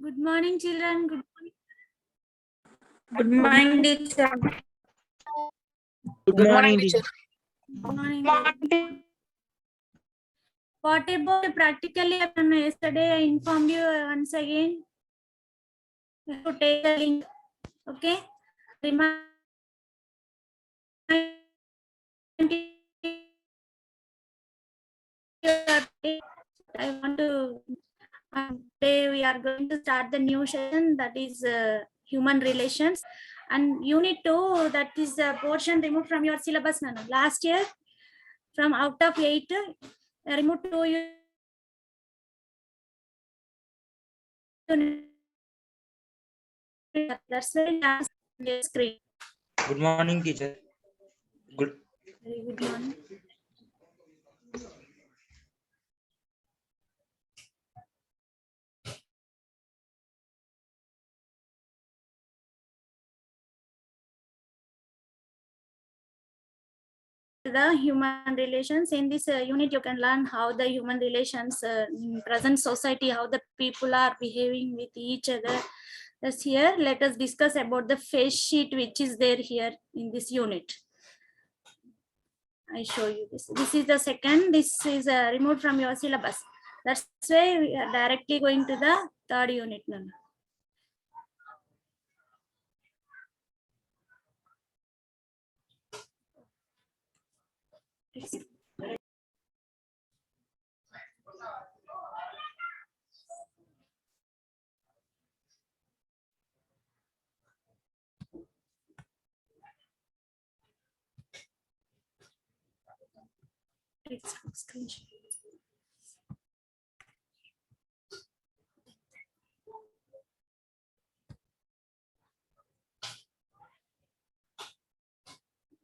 Good morning, children. Good morning. Good morning, teacher. Good morning, teacher. Good morning. What about practically? Yesterday I informed you once again. You have to take the link. Okay. Remind I want to. Today we are going to start the new session, that is human relations, and unit 2, that is a portion removed from your syllabus. Last year, from out of 8, removed 2 units. That's very last screen. Good morning, teacher. Good. Very good morning. The human relations. In this unit, you can learn how the human relations in present society, how the people are behaving with each other. Thus here, let us discuss about the face sheet which is there here in this unit. I show you this. This is the second. This is removed from your syllabus. That's why we are directly going to the third unit now. Screenshot.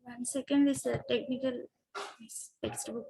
One second, this technical textbook.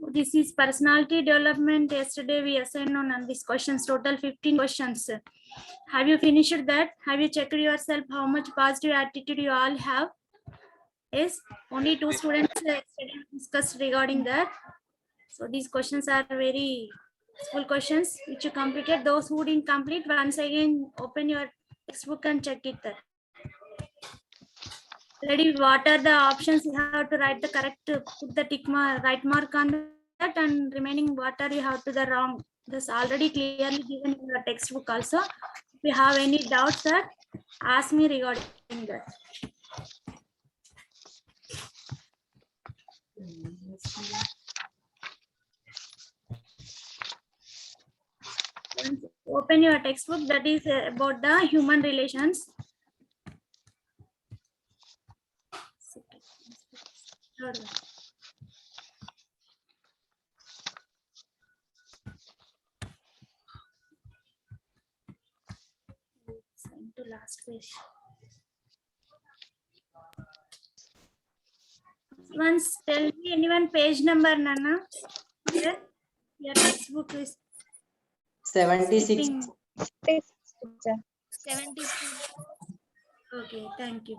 So this is personality development. Yesterday we assigned on these questions, total 15 questions. Have you finished that? Have you checked yourself how much positive attitude you all have? Yes, only 2 students discussed regarding that. So these questions are very school questions which you completed. Those who didn't complete, once again open your textbook and check it there. Ready, what are the options? You have to write the correct, put the tick mark, right mark on that, and remaining what are you have to the wrong. This already clearly given in your textbook also. If you have any doubts, sir, ask me regarding that. Once open your textbook, that is about the human relations. Third one. Send to last page. Once tell me anyone page number, Nana. Here, your textbook is 76. skipping 76. Okay, thank you.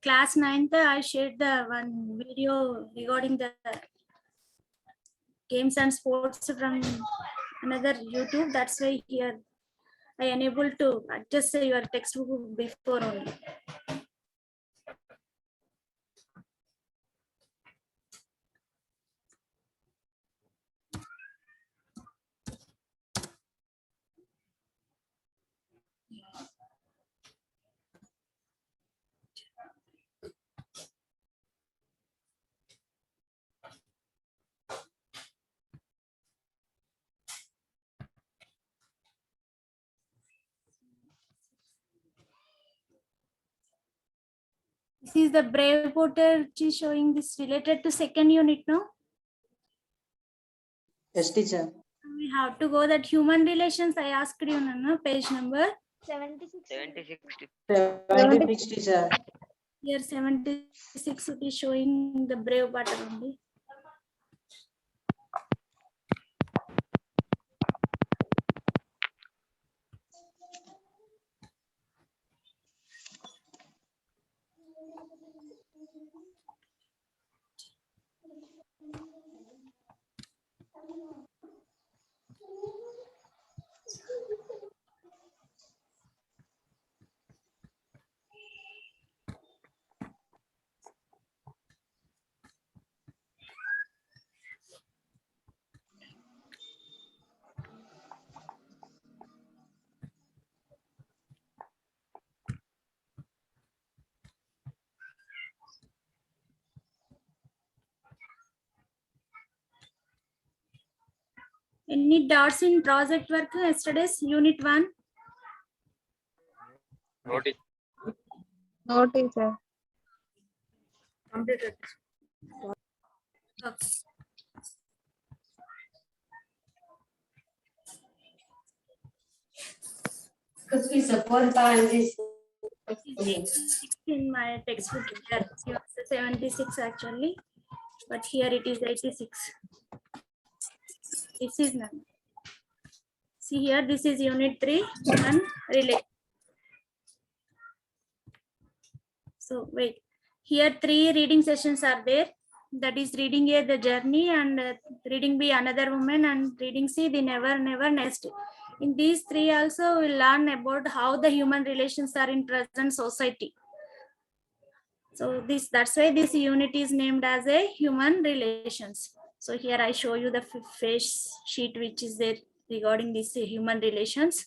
Class 9th, I shared the one video regarding the games and sports from another YouTube. That's why here I unable to adjust your textbook before only. This is the Brave portal which is showing this related to second unit, no? Yes, teacher. We have to go that human relations. I asked you, no? Page number 76. 76, teacher. here 76. It is showing the Brave portal only. Any doubts in project work yesterday's unit 1? No, teacher. Completed. Okay. Because we support this. In my textbook, here, 76 actually, but here it is 86. This is none. See here, this is unit 3 and relay. So wait, here 3 reading sessions are there. That is reading A, the journey, and reading B, another woman, and reading C, the never, never, next. In these 3 also we'll learn about how the human relations are in present society. So that's why this unit is named as a human relations. So here I show you the face sheet which is there regarding this human relations.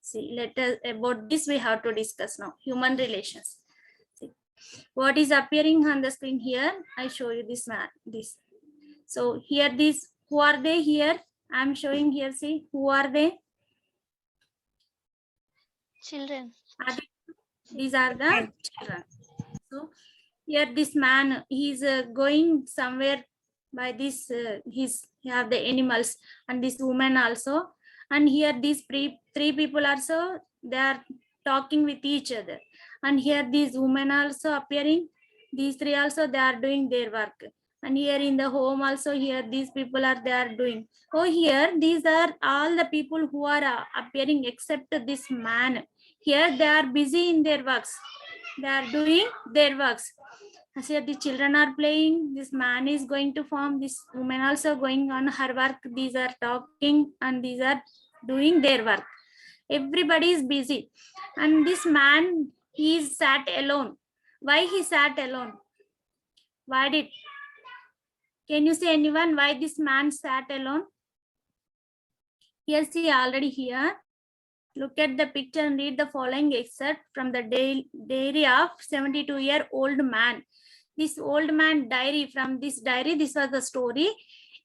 See, let us about this we have to discuss now. Human relations. See, what is appearing on the screen here? I show you this man. This. So here this. Who are they here? I'm showing here. See, who are they? Children. These are the children. So here this man, he's going somewhere by this, he have the animals, and this woman also. And here these 3 people also, they are talking with each other. And here these women also appearing. These 3 also, they are doing their work. And here in the home also, here these people are, they are doing. Oh, here these are all the people who are appearing except this man. Here they are busy in their works. They are doing their works. As here the children are playing, this man is going to form, this woman also going on her work. These are talking and these are doing their work. Everybody is busy. And this man, he is sat alone. Why he sat alone? Why did? Can you say anyone why this man sat alone? Yes, he already here. Look at the picture and read the following excerpt from the diary of 72-year-old man. This old man diary, from this diary, this was the story.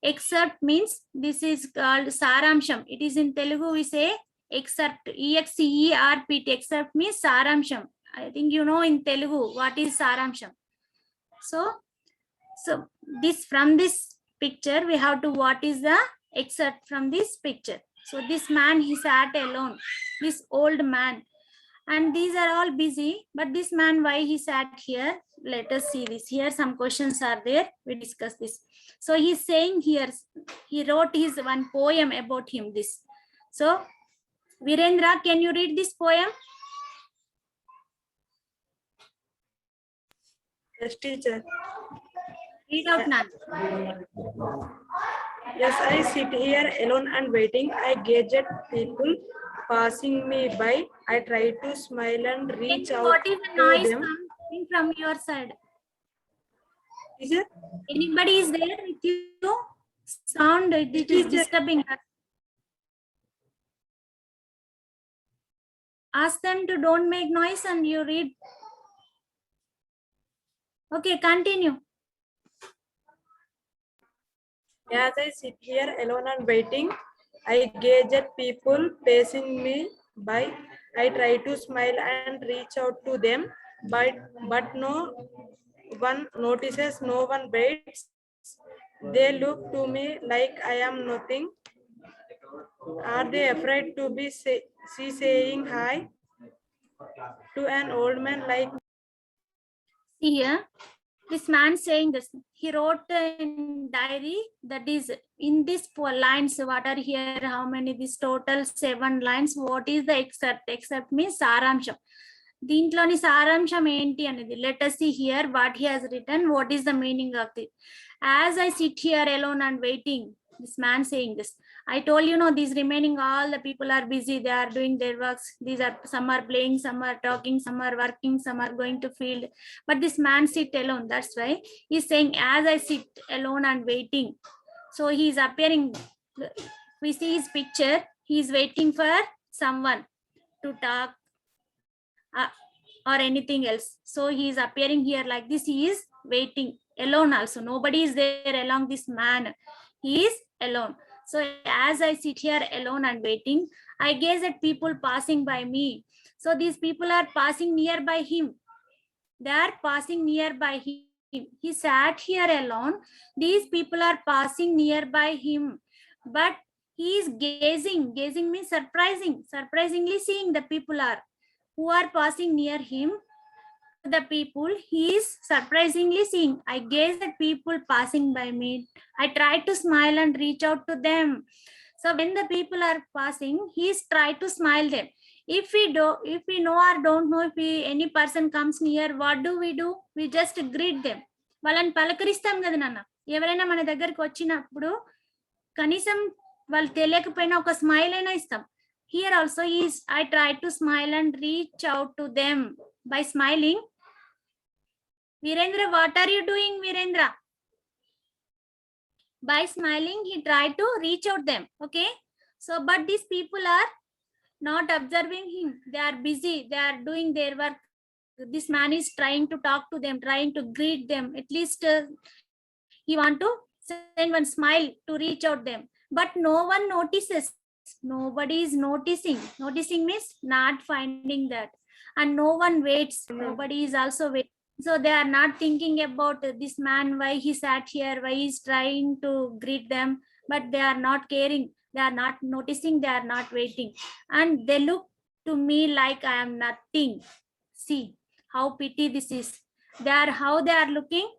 Excerpt means this is called Saramsham. It is in Telugu, we say excerpt, EXCERPT. Excerpt means Saramsham. I think you know in Telugu what is Saramsham. So this, from this picture, we have to what is the excerpt from this picture. So this man, he sat alone, this old man, and these are all busy, but this man, why he sat here? Let us see this. Here some questions are there, we discuss this. So he's saying here, he wrote his one poem about him, this. So Virendra, can you read this poem? Yes, teacher. Read out now. Yes, I sit here alone and waiting. I gaze at people passing me by. I try to smile and reach out What is the to noise them. coming from your side? Teacher? Anybody is there with you? Sound, it is disturbing us. Ask them to don't make noise and you read. Okay, continue. As I sit here alone and waiting, I gaze at people passing me by. I try to smile and reach out to them, but no one notices, no one waits. They look to me like I am nothing. Are they afraid to be saying hi to an old man like See here, this man saying this. He wrote in diary that is in this 4 lines. What are here? How many? This total 7 lines. What is the except? Except means saramsham. దీంట్లోని సారాంశం ఏంటి అనేది let us see here what he has written. What is the meaning of it? As I sit here alone and waiting, this man saying this. I told you, no, these remaining all the people are busy. They are doing their works. These are some are playing, some are talking, some are working, some are going to field. But this man sit alone. That's why he's saying, as I sit alone and waiting. So he's appearing. We see his picture. He's waiting for someone to talk. Or anything else. So he is appearing here like this. He is waiting alone also. Nobody is there along this man. He is alone. So as I sit here alone and waiting, I gaze at people passing by me. So these people are passing nearby him. They are passing nearby him. He sat here alone. These people are passing nearby him. But he is gazing. Gazing means surprising. Surprisingly seeing the people are who are passing near him. The people he is surprisingly seeing. I gaze at people passing by me. I try to smile and reach out to them. So when the people are passing, he's try to smile them. If we know or don't know, if any person comes near, what do? We just greet them. వాళ్ళని పలకరిస్తాం కదా నాన్న. ఎవరైనా మన దగ్గరికి వచ్చినప్పుడు కనీసం వాళ్ళు తెలియకపోయినా ఒక స్మైల్ అయినా ఇస్తాం. Here also I try to smile and reach out to them by smiling. Virendra, what are you doing, Virendra? By smiling, he tried to reach out them. Okay. So, but these people are not observing him. They are busy. They are doing their work. This man is trying to talk to them, trying to greet them. At least he want to send one smile to reach out them. But no one notices. Nobody is noticing. Noticing means not finding that. And no one waits. Nobody is also waiting. So they are not thinking about this man, why he sat here, why he's trying to greet them. But they are not caring. They are not noticing. They are not waiting. And they look to me like I am nothing. See how pity this is. How they are looking.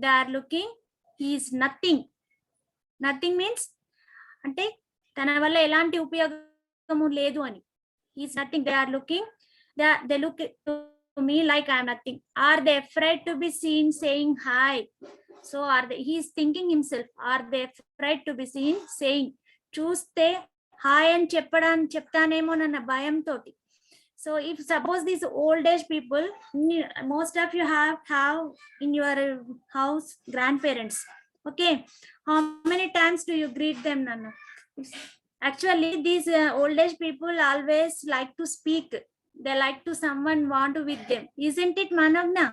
They are looking. He is nothing. Nothing means ante తన వల్ల ఎలాంటి ఉపయోగము లేదు అని. He's nothing. They are looking. They look to me like I am nothing. Are they afraid to be seen saying hi? So he's thinking himself. Are they afraid to be seen saying? చూస్తే hi అని చెప్తానేమోనన్న భయంతో. So if suppose these old age people, most of you have in your house grandparents. Okay, how many times do you greet them, Nana? Actually, these old age people always like to speak. They like to someone want to with them. Isn't it, Manavna?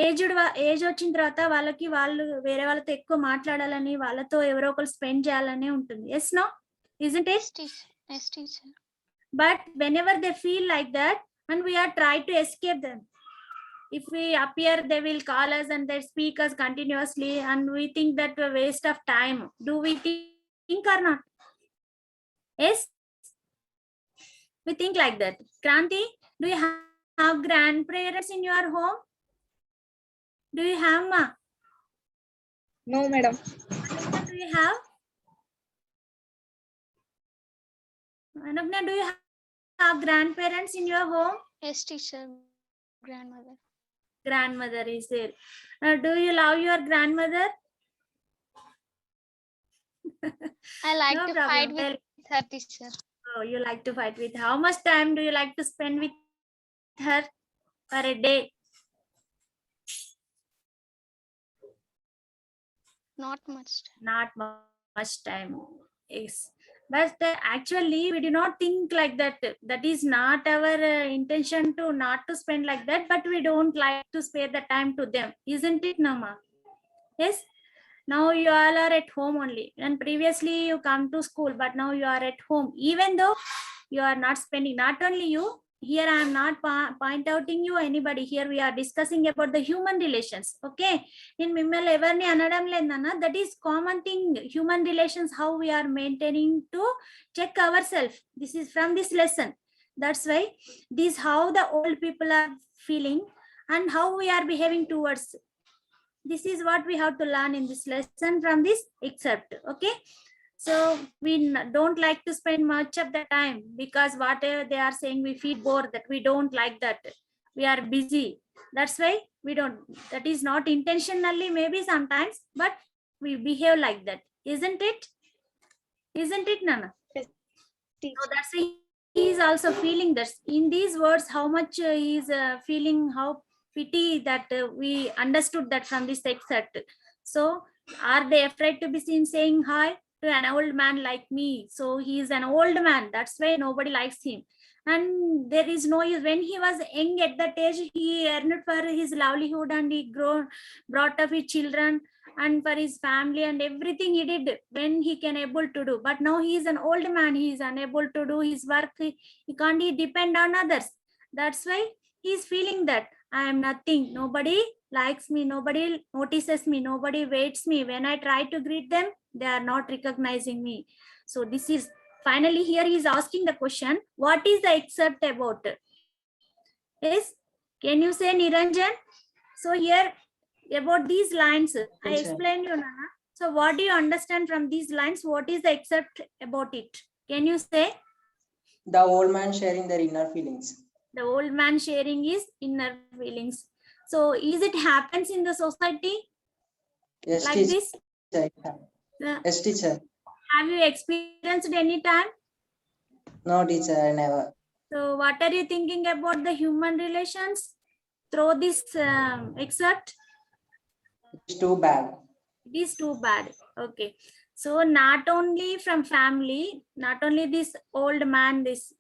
Age వచ్చిన తర్వాత వాళ్ళకి వాళ్ళు వేరే వాళ్ళతో ఎక్కువ మాట్లాడాలని, వాళ్ళతో ఎవరో ఒకరు స్పెండ్ చేయాలని ఉంటుంది. Yes no? Isn't it? Yes, teacher. But whenever they feel like that, and we are trying to escape them. If we appear, they will call us and they speak us continuously, and we think that a waste of time. Do we think or not? Yes, we think like that. Kranti, do you have grandparents in your home? Do you have, ma? No, madam. Do you have? Anupna, do you have grandparents in your home? Yes, teacher. Grandmother. Grandmother is there. Do you love your grandmother? I like No to problem. fight with her, teacher. Oh, you like to fight with her. How much time do you like to spend with her per a day? Not much. Not much time. Yes. But actually we do not think like that. That is not our intention to not to spend like that, but we don't like to spare the time to them, isn't it, Nama? Yes. Now you all are at home only, and previously you come to school, but now you are at home. Even though you are not spending, not only you, here I am not point outing you anybody. Here we are discussing about the human relations. Okay, in mimmel everni anadam ledana, that is common thing. Human relations, how we are maintaining to check ourselves. This is from this lesson. That's why this how the old people are feeling and how we are behaving towards. This is what we have to learn in this lesson from this excerpt. Okay, so we don't like to spend much of the time, because whatever they are saying we feel bored, that we don't like that, we are busy. That's why we don't, that is not intentionally maybe sometimes, but we behave like that, isn't it? Isn't it, Nana? Yes, So that's why he is also feeling that in these words how much he is feeling, how pity that we understood that from this excerpt. So are they afraid to be seen saying hi to an old man like me? So he is an old man, that's why nobody likes him. And there is no use. When he was young at that age, he earned for his livelihood, and he brought up his children and for his family, and everything he did when he can able to do. But now he is an old man, he is unable to do his work, he can't depend on others. That's why he is feeling that I am nothing, nobody likes me, nobody notices me, nobody waits me. When I try to greet them, they are not recognizing me. So this is finally here he is asking the question, what is the excerpt about? Yes, can you say, Niranjan? So here about these lines, I Yes, sir. explained you, Nana. So what do you understand from these lines? What is the excerpt about it? Can you say? The old man sharing their inner feelings. The old man sharing his inner feelings. So is it happens in the society Yes, like teacher. this? Yes, teacher. Have you experienced any time? No, teacher, I never. So what are you thinking about the human relations through this excerpt? It's too bad. It is too bad. Okay, so not only from family, not only this old man, this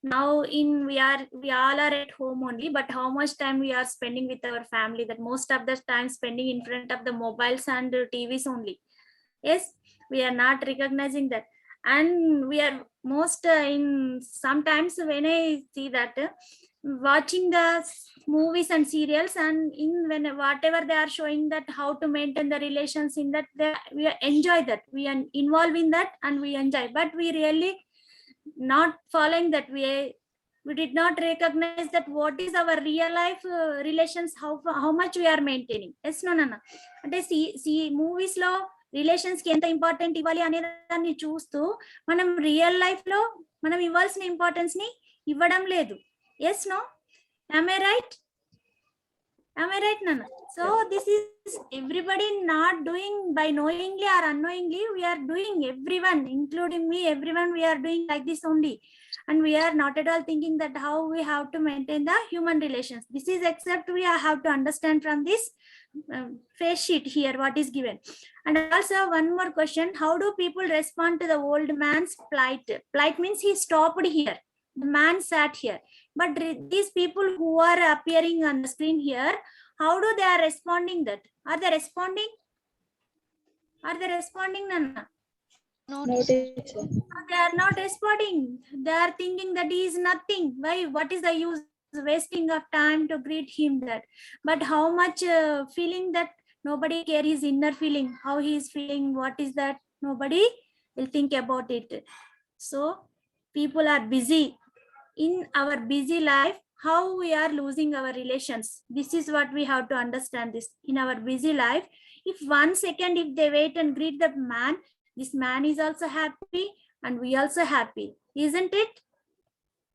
now in we all are at home only, but how much time we are spending with our family? That most of the time spending in front of the mobiles and TVs only. Yes, we are not recognizing that, and we are most in sometimes when I see that watching the movies and serials, and in when whatever they are showing that how to maintain the relations in that, we enjoy that, we are involved in that and we enjoy, but we really not following that. We did not recognize that what is our real life relations, how much we are maintaining. Yes, no, Nana. అంటే movies లో relations కి ఎంత important ఇవ్వాలి అనే దాన్ని చూస్తూ మనం real life లో మనం ఇవ్వాల్సిన ఇంపార్టెన్స్ ని ఇవ్వడం లేదు. Yes no, am I right? Am I right, Nana? So this is everybody not doing by knowingly or unknowingly. We are doing, everyone, including me, everyone, we are doing like this only. And we are not at all thinking that how we have to maintain the human relations. This is except we have to understand from this face sheet here what is given. And also one more question, how do people respond to the old man's plight? Plight means he stopped here, the man sat here, but these people who are appearing on the screen here, how do they are responding? That are they responding? Are they responding, Nana? No, No, teacher. teacher. They are not responding. They are thinking that he is nothing. Why? What is the use wasting of time to greet him? That, but how much feeling that nobody cares his inner feeling, how he is feeling, what is that, nobody will think about it. So people are busy. In our busy life, how we are losing our relations. This is what we have to understand. This in our busy life, if 1 second if they wait and greet the man, this man is also happy and we also happy, isn't it?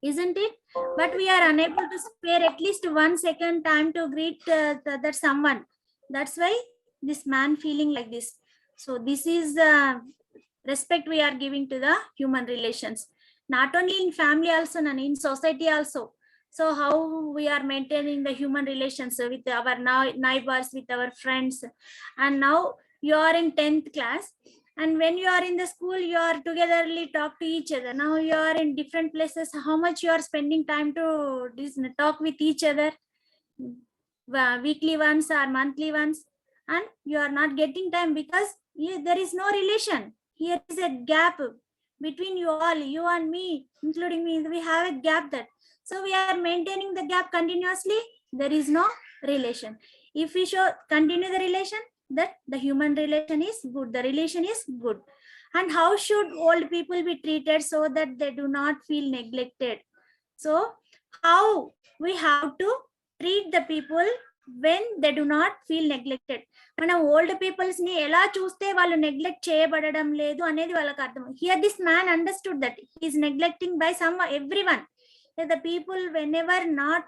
Isn't it? But we are unable to spare at least 1 second time to greet that someone. That's why this man feeling like this. So this is the respect we are giving to the human relations, not only in family also and in society also. So how we are maintaining the human relations with our neighbors, with our friends. And now you are in 10th class, And when you are in the school, you are togetherly talk to each other. Now you are in different places. How much you are spending time to talk with each other? Weekly once or monthly once, and you are not getting time because there is no relation. Here is a gap between you all, you and me, including me. We have a gap that, so we are maintaining the gap continuously. There is no relation. If we should continue the relation, that the human relation is good, the relation is good. And how should old people be treated so that they do not feel neglected? So how we have to treat the people when they do not feel neglected. మనం old peoples ని ఎలా చూస్తే వాళ్ళు neglect చేయబడడం లేదు అనేది వాళ్ళకి అర్థం. Here this man understood that he is neglecting by some everyone. The people whenever not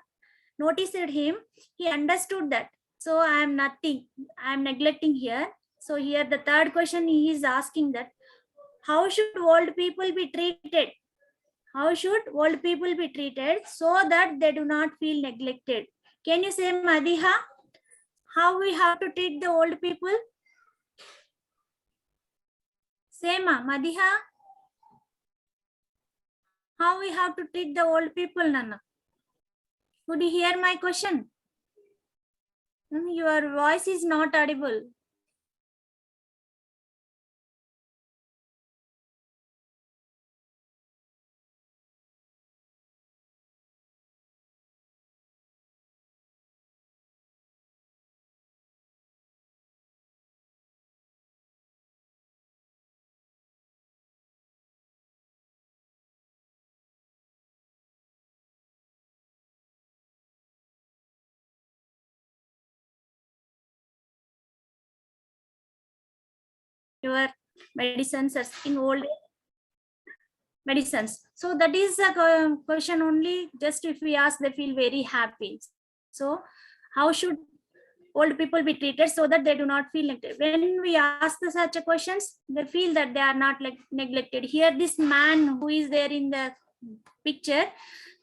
noticed him, he understood that. So I am nothing, I am neglecting here. So here the third question he is asking that how should old people be treated? How should old people be treated so that they do not feel neglected? Can you say, Madiha, how we have to treat the old people? Say, Madiha, how we have to treat the old people, Nana? Could you hear my question? Your voice is not audible. Your medicines are in old age medicines. So that is a question only. Just if we ask, they feel very happy. So how should old people be treated so that they do not feel neglected? When we ask such a questions, they feel that they are not like neglected. Here, this man who is there in the picture,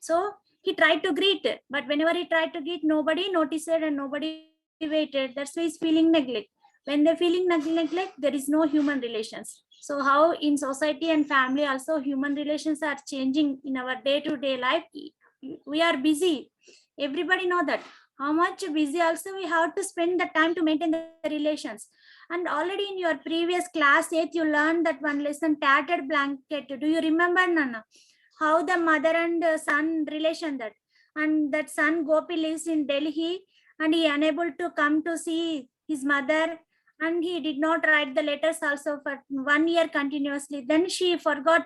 so he tried to greet, but whenever he tried to greet, nobody noticed and nobody waited. That's why he's feeling neglect. When they're feeling neglect, there is no human relations. So how in society and family also human relations are changing in our day-to-day life. We are busy. Everybody know that. How much busy also we have to spend the time to maintain the relations. And already in your previous class 8, you learned that one lesson, tattered blanket. Do you remember, Nana? How the mother and son relation that. And that son Gopi lives in Delhi and he unable to come to see his mother. And he did not write the letters also for 1 year continuously. Then she forgot.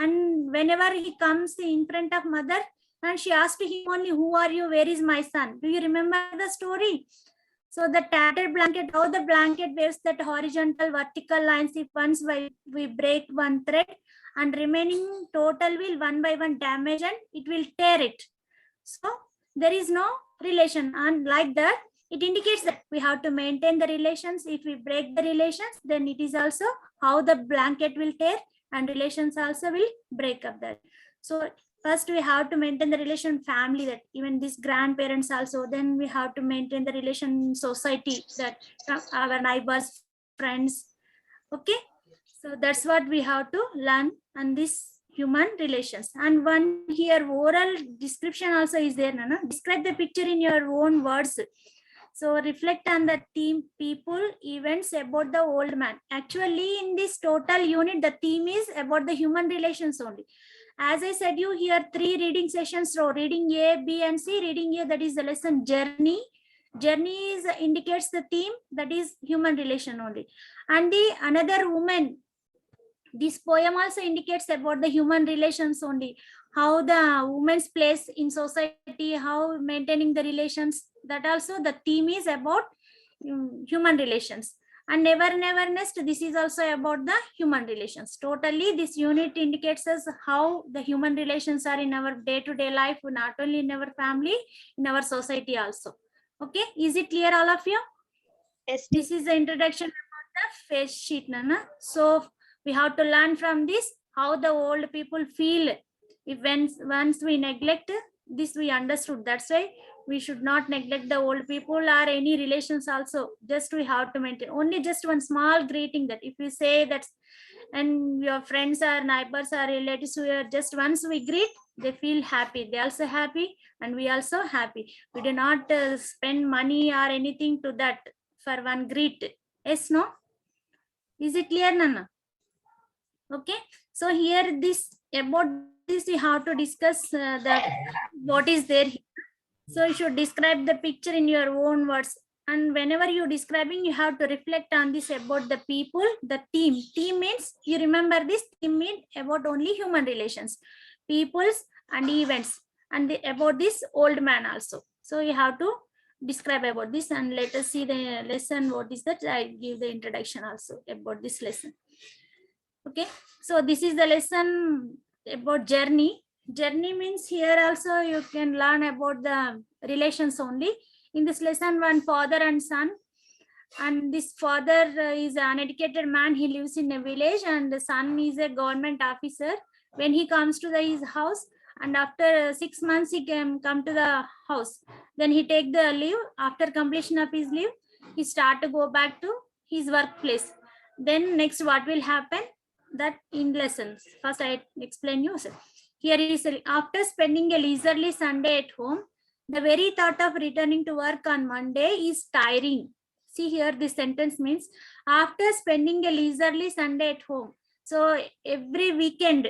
And whenever he comes in front of mother, and she asked him only, who are you? Where is my son? Do you remember the story? So the tattered blanket, how the blanket weaves that horizontal, vertical lines. If once we break one thread and remaining total will one by one damage and it will tear it. So there is no relation. And like that, it indicates that we have to maintain the relations. If we break the relations, then it is also how the blanket will tear and relations also will break up that. So first we have to maintain the relation family, that even these grandparents also, then we have to maintain the relation society, that our neighbors, friends. Okay. So that's what we have to learn on this human relations. And one here oral description also is there, Nana. Describe the picture in your own words. So reflect on the theme, people, events about the old man. Actually, in this total unit, the theme is about the human relations only. As I said, you here 3 reading sessions. So reading A, B, and C. Reading A, that is the lesson journey. Journey is indicates the theme, that is human relation only. And the another woman. This poem also indicates about the human relations only. How the woman's place in society, how maintaining the relations. That also the theme is about human relations. And never nest, this is also about the human relations. Totally this unit indicates us how the human relations are in our day-to-day life, not only in our family, in our society also. Okay, is it clear, all of you? Yes. This is the introduction about the face sheet, Nana. So we have to learn from this how the old people feel. If once we neglect this, we understood. That's why We should not neglect the old people or any relations also. Just we have to maintain only just one small greeting, that if you say that and your friends or neighbors or relatives who are just once we greet, they feel happy, they also happy and we also happy. We do not spend money or anything to that for one greet. Yes, no? Is it clear, Nana? Okay, so here this about this we have to discuss the what is there. So you should describe the picture in your own words, and whenever you're describing, you have to reflect on this about the people, the team. Team means, you remember this, team means about only human relations, peoples and events, and about this old man also. So you have to describe about this, and let us see the lesson. What is that? I give the introduction also about this lesson. Okay, so this is the lesson about journey. Journey means here also you can learn about the relations only. In this lesson, one father and son, and this father is an uneducated man. He lives in a village, and the son is a government officer. When he comes to his house, and after 6 months he can come to the house, then he take the leave. After completion of his leave, he start to go back to his workplace. Then next what will happen, that in lessons. First I explain you. Here is after spending a leisurely Sunday at home, the very thought of returning to work on Monday is tiring. See here, this sentence means after spending a leisurely Sunday at home. So every weekend,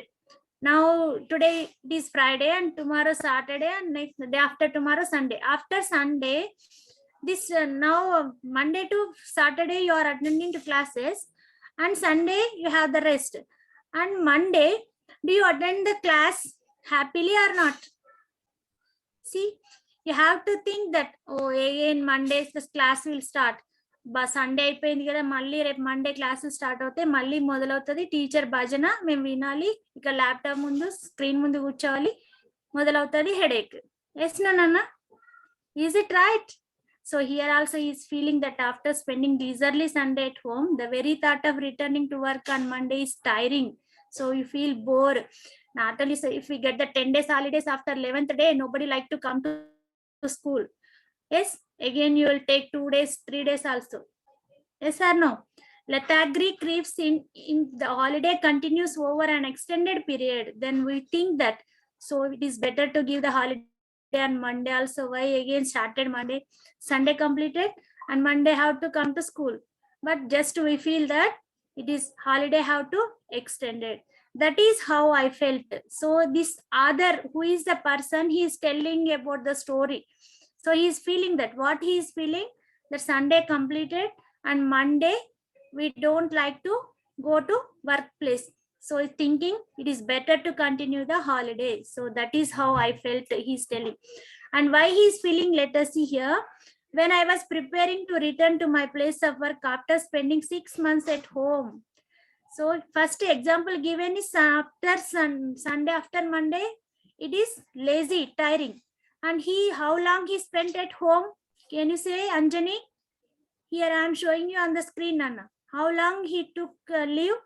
now today it is Friday and tomorrow Saturday and next day after tomorrow Sunday. After Sunday, this now Monday to Saturday you are attending to classes, and Sunday you have the rest. And Monday, do you attend the class happily or not? See, you have to think that, oh, again Monday this class will start. But Sunday అయిపోయింది కదా, మళ్ళీ రేపు Monday classes start అవుతాయి, మళ్ళీ మొదలవుతుంది teacher భజన, మేము వినాలి, ఇక ల్యాప్టాప్ ముందు స్క్రీన్ ముందు కూర్చోవాలి, మొదలవుతుంది హెడేక్. ఎస్ నాన్న, is it right? So here also he is feeling that after spending leisurely Sunday at home, the very thought of returning to work on Monday is tiring. So you feel bored. Not only so, if we get the 10 days holidays after 11th day, nobody like to come to school. Yes, again you will take 2 days, 3 days also. Yes or no? Lethargy creeps in the holiday continues over an extended period. Then we think that, so it is better to give the holiday on Monday also. Why again started Monday, Sunday completed, and Monday have to come to school. But just we feel that it is holiday have to extend it. That is how I felt. So this other, who is the person, he is telling about the story. So he is feeling that, what he is feeling, that Sunday completed and Monday we don't like to go to workplace. So thinking it is better to continue the holiday. So that is how I felt, he's telling. And why he is feeling, let us see here. When I was preparing to return to my place of work after spending 6 months at home. So first example given is after Sunday, after Monday, it is lazy, tiring. And he, how long he spent at home? Can you say, Anjani? Here I am showing you on the screen, Nana. How long he took leave?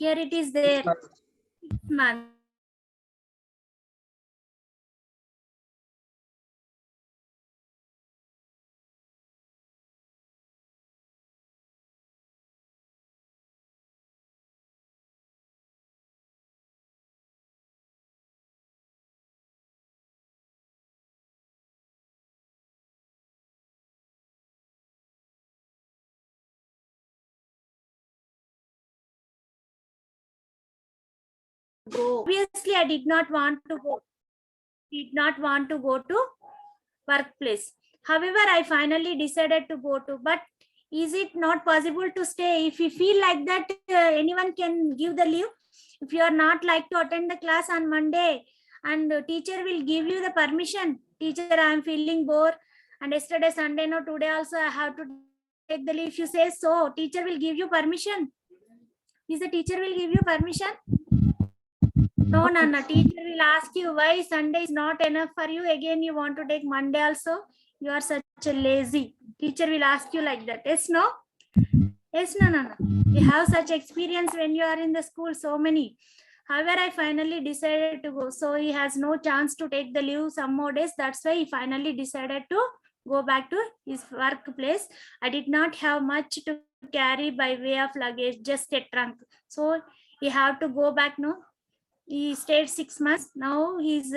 Here it is there. 6 months. Go. Obviously, I did not want to go. To workplace. However, I finally decided to go to. But is it not possible to stay? If you feel like that, anyone can give the leave. If you are not like to attend the class on Monday, and the teacher will give you the permission. Teacher, I am feeling bored, and yesterday Sunday, no, today also I have to take the leave. If you say so, teacher will give you permission. Is the teacher will give you permission? No, Nana, teacher will ask you why Sunday is not enough for you. Again, you want to take Monday also. You are such a lazy. Teacher will ask you like that. Yes, no? Yes, no, Nana. You have such experience when you are in the school, so many. However, I finally decided to go. So he has no chance to take the leave some more days. That's why he finally decided to go back to his workplace. I did not have much to carry by way of luggage, just a trunk. So he have to go back. No, he stayed 6 months. Now he's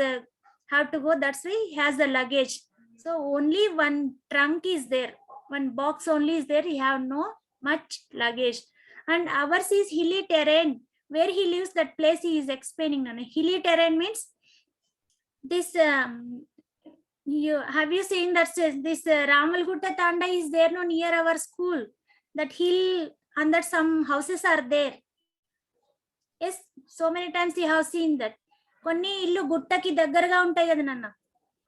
have to go. That's why he has the luggage. So only one trunk is there. One box only is there. He have no much luggage. And ours is hilly terrain. Where he lives, that place he is explaining. Nana. Hilly terrain means this. You have you seen that this Ramalgutta Tanda is there no near our school? That hill and that some houses are there. Yes, so many times you have seen that. Konni illu guttaki daggaraga untayi kada nanna.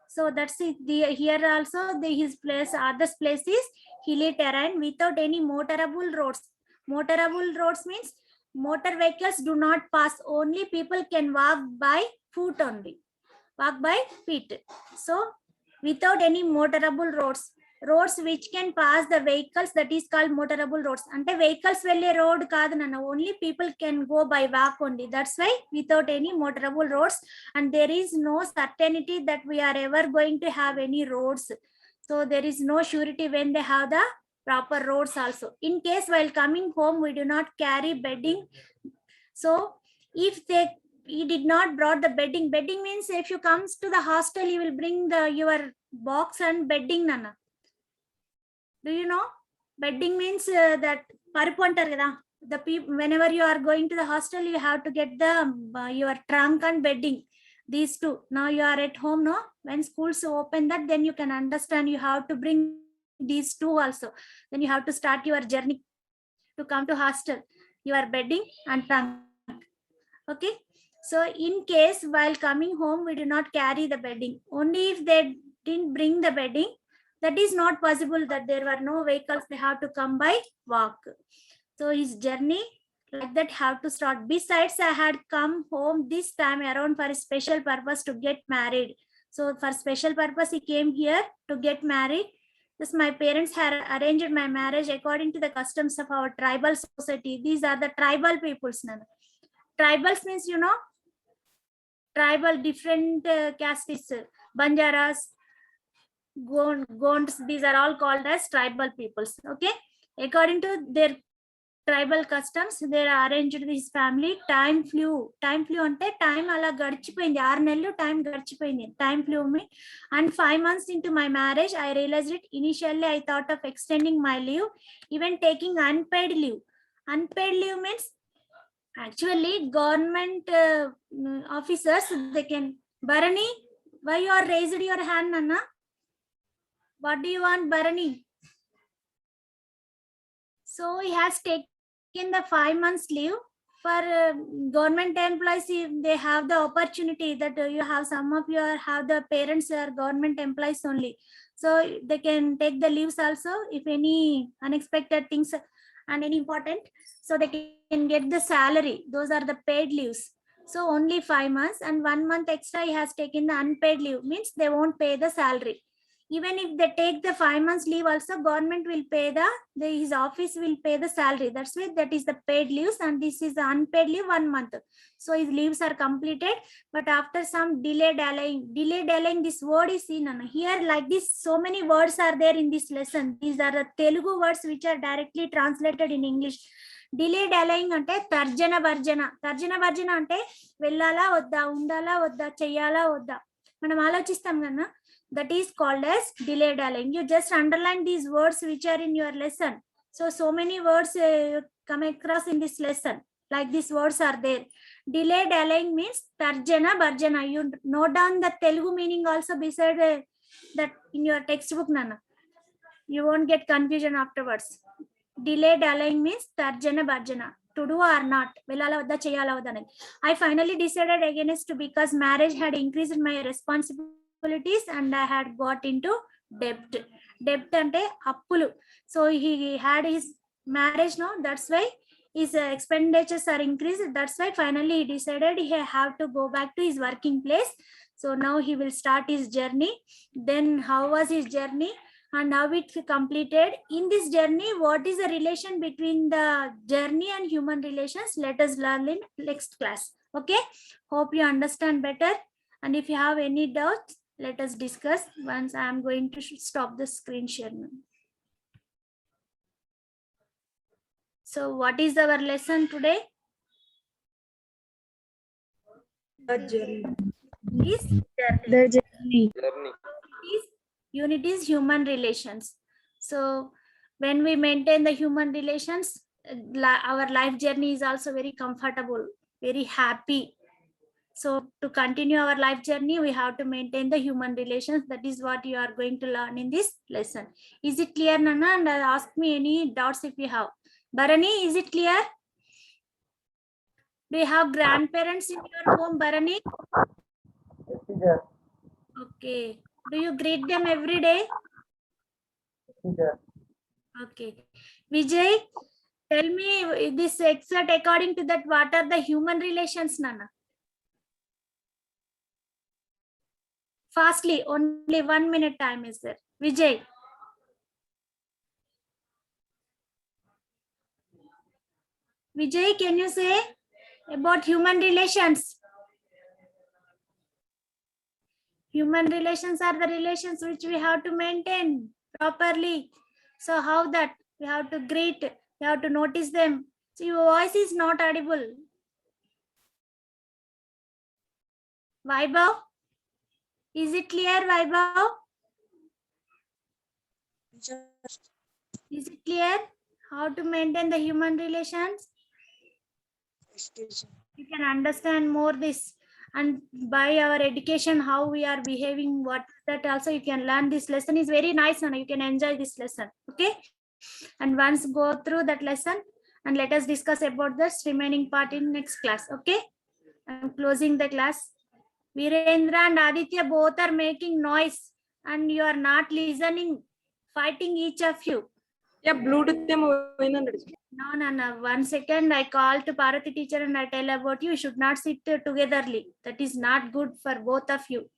So that's it. Here also his place, others place is hilly terrain without any motorable roads. Motorable roads means motor vehicles do not pass. Only people can walk by foot only. Walk by feet. So without any motorable roads. Roads which can pass the vehicles, that is called motorable roads. Ante vehicles velle road kaadu nanna. Only people can go by walk only. That's why without any motorable roads, and there is no certainty that we are ever going to have any roads. So there is no surety when they have the proper roads also. In case while coming home, we do not carry bedding. So if he did not brought the bedding. Bedding means if you comes to the hostel, you will bring your box and bedding nana. Do you know? Bedding means that parupu antaru kada. The people, whenever you are going to the hostel, you have to get the your trunk and bedding. These two. Now you are at home, no? When schools open that, then you can understand you have to bring these two also. Then you have to start your journey to come to hostel. Your bedding and trunk. Okay. So in case while coming home, we do not carry the bedding. Only if they didn't bring the bedding, that is not possible, that there were no vehicles, they have to come by walk. So his journey like that have to start. Besides, I had come home this time around for a special purpose to get married. So for special purpose, he came here to get married. Thus my parents had arranged my marriage according to the customs of our tribal society. These are the tribal peoples. Tribals means, you know, tribal different castes, Banjaras, Gonds, these are all called as tribal peoples. Okay, according to their tribal customs, they arranged this family. Time flew ante time ala gadichipoyindi, 6 నెలలు time gadichipoyindi. Time flew me, and 5 months into my marriage, I realized it. Initially I thought of extending my leave, even taking unpaid leave. Unpaid leave means actually government officers, they can. Bharani, why you are raised your hand, Nana? What do you want, Bharani? So he has taken the 5 months leave. For government employees, if they have the opportunity that you have some of your have the parents are government employees only, so they can take the leaves also if any unexpected things and any important, so they can get the salary. Those are the paid leaves. So only 5 months, and 1 month extra he has taken the unpaid leave, means they won't pay the salary. Even if they take the 5 months leave also, government will pay his office will pay the salary. That's why that is the paid leaves, and this is the unpaid leave 1 month. So his leaves are completed, but after some delay delaying, this word is seen here like this. So many words are there in this lesson. These are the Telugu words which are directly translated in English. delaying ante tarjana varjana ante vellala vodda, undala vodda, cheyala vodda, manam alochistam ganna. That is called as delaying. You just underline these words which are in your lesson. So many words come across in this lesson. Like these words are there. Delaying means tarjana varjana. You note down the Telugu meaning also beside that in your textbook, Nana. You won't get confusion afterwards. Delaying means tarjana varjana. To do or not. I finally decided against, because marriage had increased my responsibility and I had got into debt ante appulu. So he had his marriage, no, that's why his expenditures are increased. That's why finally he decided he have to go back to his working place. So now he will start his journey. Then how was his journey and how it completed? In this journey, what is the relation between the journey and human relations? Let us learn in next class. Okay, hope you understand better. And if you have any doubts, let us discuss once I am going to stop the screen share now. So what is our lesson today? The journey. Is The journey. unit is human relations. So when we maintain the human relations, our life journey is also very comfortable, very happy. So to continue our life journey, we have to maintain the human relations. That is what you are going to learn in this lesson. Is it clear, Nana? And ask me any doubts if you have. Bharani, is it clear? Do you have grandparents in your home, Bharani? Okay. Do you greet them every day? Okay. Vijay, tell me this excerpt according to that, what are the human relations, Nana? Fastly, only 1 minute time is there. Vijay. Vijay, can you say about human relations? Human relations are the relations which we have to maintain properly. So how that? We have to greet, we have to notice them. So your voice is not audible. Vaibhav? Is it clear, Vaibhav? Is it clear how to maintain the human relations? You can understand more this, and by our education, how we are behaving, what that also you can learn. This lesson is very nice and you can enjoy this lesson. Okay. And once go through that lesson and let us discuss about this remaining part in next class. Okay. I'm closing the class. Virendra and Aditya both are making noise and you are not listening, fighting each of you. Yeah, Bluetooth No. 1 second. I call to Parvati teacher and I tell about you. You should not sit togetherly. That is not good for both of you.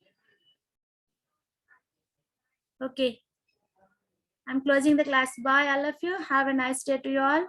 Okay. I'm closing the class. Bye, all of you. Have a nice day to you all.